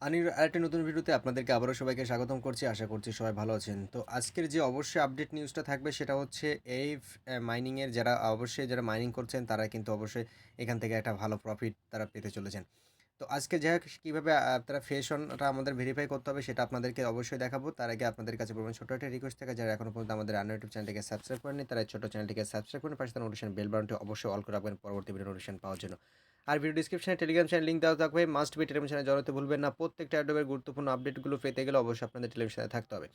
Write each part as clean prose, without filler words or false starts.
আরেকটি নতুন ভিডিওতে আপনাদেরকে আবারও সবাইকে স্বাগতম করছি। আশা করছি সবাই ভালো আছেন। তো আজকের যে অবশ্যই আপডেট নিউজটা থাকবে সেটা হচ্ছে এই মাইনিংয়ের যারা মাইনিং করছেন তারা কিন্তু অবশ্যই এখান থেকে একটা ভালো প্রফিট তারা পেতে চলেছেন। তো আজকে যাই হোক কীভাবে তারা ফেস অনটা আমাদের ভেরিফাই করতে হবে সেটা আপনাদেরকে অবশ্যই দেখাবো। তার আগে আপনাদের কাছে বলবেন ছোট্ট একটা রিকোয়েস্ট থাকে, যারা এখনও পর্যন্ত আমাদের রান্না ইউটিউব চ্যানেলটিকে সাবস্ক্রাইব করেননি তারা এই ছোট্ট চ্যানেলটিকে সাবস্ক্রাইব করুন, পাশে তার নোটিফিকেশন বেল বাটনটি অবশ্যই অল করে রাখবেন পরবর্তী ভিডিও নোটিফিকেশন পাওয়ার জন্য। আর ভিডিও ডিসক্রিপশনে টেলিগ্রাম চ্যানেল লিঙ্ক দেওয়া থাকবে, মাস্ট বি টেলিগ্রাম চ্যানেলে জড়াতে ভুলবেন না। প্রত্যেকটা অ্যাডোবের গুরুত্বপূর্ণ আপডেটগুলো পেতে গেলে অবশ্যই আপনাদের টেলিগ্রাম চ্যানেলে থাকতে হবে।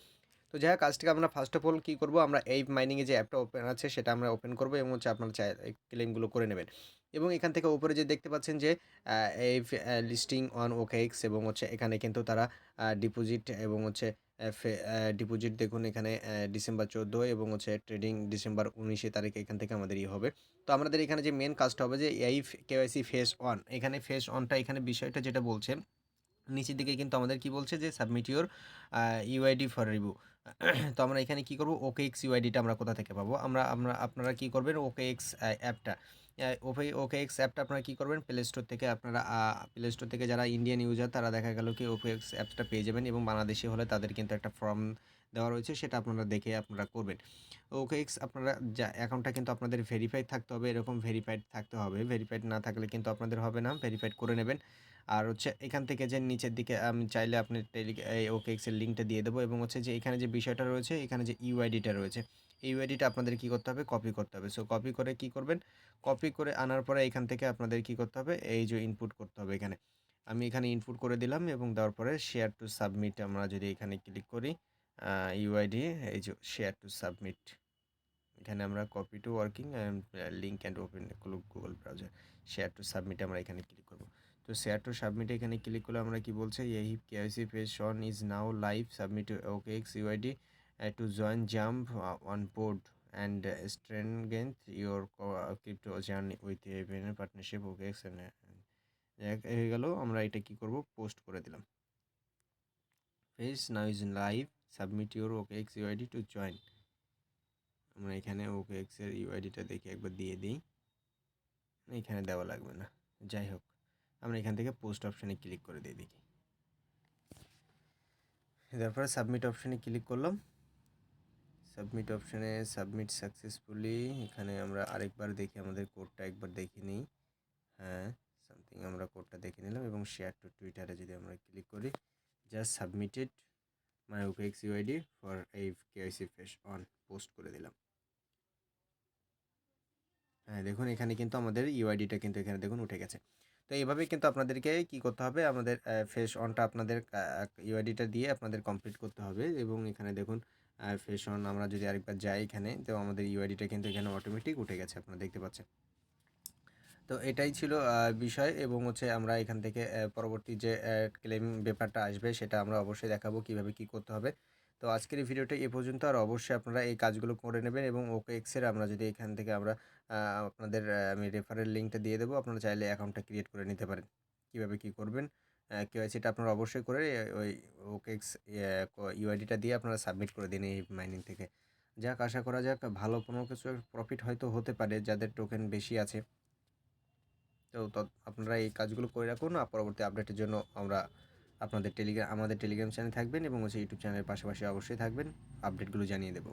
তো যাই হোক আজকে আমরা ফার্স্ট অফ অল কী করবো, আমরা এই মাইনিংয়ে যে অ্যাপটা ওপেন আছে সেটা আমরা ওপেন করবো এবং হচ্ছে আপনারা ক্লেমগুলো করে নেবেন। এবং এখান থেকে উপরে যে দেখতে পাচ্ছেন যে এই লিস্টিং অন ওকেএক্স এবং হচ্ছে এখানে কিন্তু তারা ডিপোজিট এবং হচ্ছে ডিপোজিট দেখুন এখানে ডিসেম্বর 14 এবং হচ্ছে ট্রেডিং ডিসেম্বর 19 তারিখে এখান থেকে আমাদের হবে। তো আমাদের এখানে যে মেন কাজটা হবে যে এই কেওয়াইসি ফেস অন, এখানে ফেস অনটা এখানে বিষয়টা যেটা বলছে নিচের দিকে কিন্তু আমাদের কি বলছে যে submit your UID for review. তো আমরা এখানে কি করব, ওকেএক্স ইউআইডিটা আমরা কোথা থেকে পাবো, আপনারা কি করবেন, ওকেএক্স অ্যাপটা ওকেএক্স অ্যাপটা আপনারা কি করবেন, প্লে স্টোর থেকে আপনারা প্লে স্টোর থেকে যারা ইন্ডিয়ান ইউজার তারা দেখা গেল কি ওকেএক্স অ্যাপটা পেয়ে যাবেন এবং বাংলাদেশি হলে তাদের কিন্তু একটা ফর্ম দেওয়া রয়েছে, সেটা আপনারা দেখে আপনারা করবেন। ওকেএক্স আপনারা যা অ্যাকাউন্টটা কিন্তু আপনাদের ভেরিফাইড থাকতে হবে, এরকম ভেরিফাইড থাকতে হবে, ভেরিফাইড না থাকলে কিন্তু আপনাদের হবে না, ভেরিফাইড করে নেবেন। আর হচ্ছে এখান থেকে যে নিচের দিকে আমি চাইলে আপনি এই ওকেএক্সের লিঙ্কটা দিয়ে দেবো এবং হচ্ছে যে এখানে যে বিষয়টা রয়েছে, এখানে যে ইউআইডিটা রয়েছে, এই ইউআইডিটা আপনাদের কী করতে হবে, কপি করতে হবে। সো কপি করে কী করবেন, কপি করে আনার পরে এখান থেকে আপনাদের কী করতে হবে, এই যে ইনপুট করতে হবে এখানে। আমি এখানে ইনপুট করে দিলাম এবং দেওয়ার পরে শেয়ার টু সাবমিট আমরা যদি এখানে ক্লিক করি, ইউআইডি এই যে শেয়ার টু সাবমিট, এখানে আমরা copy to working and link and open Google browser, share to submit আমরা এখানে ক্লিক করব। তো শেয়ার টু সাবমিট এখানে ক্লিক করলে আমরা কি বলছে, এই KYC page on is now live, submit OKX UID to join jump on board and strengthen your crypto journey with a partnership OKX হয়ে গেল। আমরা এটা কি করব, পোস্ট করে দিলাম, page now is live, submit your OKX UID to join. আমরা এখানে ওকেএক্সের ইউআইডিটা দেখে একবার দিয়ে দিই, এখানে দেওয়া লাগবে না। যাই হোক আমরা এখান থেকে পোস্ট অপশানে ক্লিক করে দিয়ে দেখি, তারপরে সাবমিট অপশানে ক্লিক করলাম। সাবমিট অপশানে সাবমিট সাকসেসফুলি, এখানে আমরা আরেকবার দেখি, আমাদের কোডটা একবার দেখে নিই। হ্যাঁ সামথিং আমরা কোডটা দেখে নিলাম এবং শেয়ার টু টুইটারে যদি আমরা ক্লিক করি, just submitted my OKX UID for এই কেওয়াইসি ফেস অন, পোস্ট করে দিলাম। হ্যাঁ দেখুন এখানে কিন্তু আমাদের ইউআইডিটা কিন্তু এখানে দেখুন উঠে গেছে। তো এইভাবেই কিন্তু আপনাদেরকে কি করতে হবে, আমাদের ফেস অনটা আপনাদের ইউআইডিটা দিয়ে আপনাদের কমপ্লিট করতে হবে এবং এখানে দেখুন ফেস অন আমরা যদি আরেকবার যাই এখানে, তো আমাদের ইউআইডিটা কিন্তু এখানে অটোমেটিক উঠে গেছে, আপনারা দেখতে পাচ্ছেন। তো এটাই ছিল বিষয় এবং হচ্ছে আমরা এখান থেকে পরবর্তী যে ক্লেম ব্যাপারটা আসবে সেটা আমরা অবশ্যই দেখাবো কীভাবে কী করতে হবে। তো আজকের এই ভিডিওটা এ পর্যন্ত, আর অবশ্যই আপনারা এই কাজগুলো করে নেবেন এবং ওকেএক্সের আমরা যদি এখান থেকে আমরা আপনাদের আমি রেফারেল লিঙ্কটা দিয়ে দেবো, আপনারা চাইলে অ্যাকাউন্টটা ক্রিয়েট করে নিতে পারেন। কীভাবে কী করবেন, কেওয়াইসিটা আপনারা অবশ্যই করে ওই ওকেএক্স ইউআইডিটা দিয়ে আপনারা সাবমিট করে দিন এই মাইনিং থেকে। যাক আশা করা যাক ভালো কোনো কিছু প্রফিট হয়তো হতে পারে যাদের টোকেন বেশি আছে। তো আপনারা এই কাজগুলো করে রাখুন, আর পরবর্তী আপডেটের জন্য আমাদের টেলিগ্রাম চ্যানেলে থাকবেন এবং হচ্ছে ইউটিউব চ্যানেলের পাশাপাশি অবশ্যই থাকবেন, আপডেটগুলো জানিয়ে দেবো।